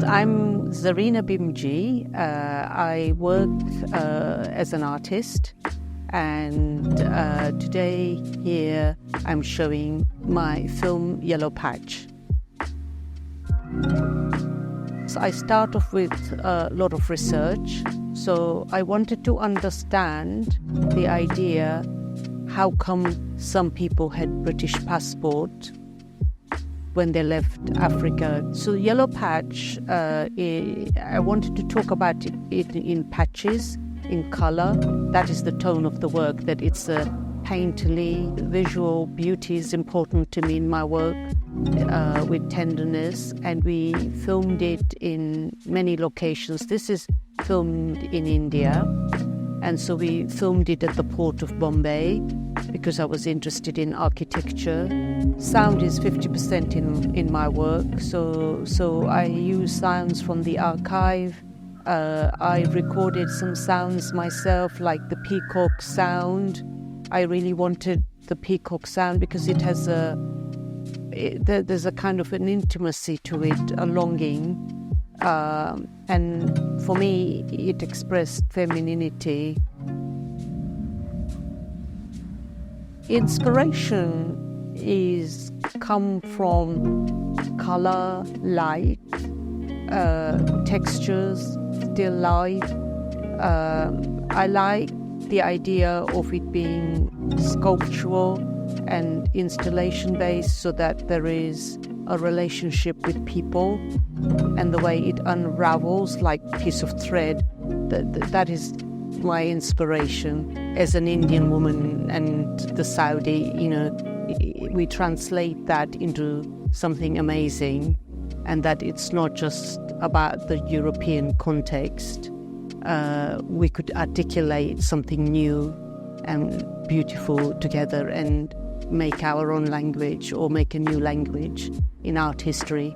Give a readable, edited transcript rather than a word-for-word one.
I'm Zarina Bhimji. I work as an artist, and today here I'm showing my film Yellow Patch. So I start off with a lot of research. So I wanted to understand the idea, how come some people had British passport when they left Africa. So Yellow Patch, I wanted to talk about it in patches, in color. That is the tone of the work, that it's a painterly, visual beauty is important to me in my work, with tenderness. And we filmed it in many locations. This is filmed in India. And so we filmed it at the port of Bombay because I was interested in architecture. Sound is 50% in my work, so I use sounds from the archive. I recorded some sounds myself, like the peacock sound. I really wanted the peacock sound because it has there's a kind of an intimacy to it, a longing. And for me, it expressed femininity. Inspiration is come from color, light, textures, still life. I like the idea of it being sculptural and installation based, so that there is a relationship with people, and the way it unravels like a piece of thread. That is my inspiration as an Indian woman, and the Saudi, we translate that into something amazing, and that it's not just about the European context. We could articulate something new and beautiful together and make our own language, or make a new language in art history.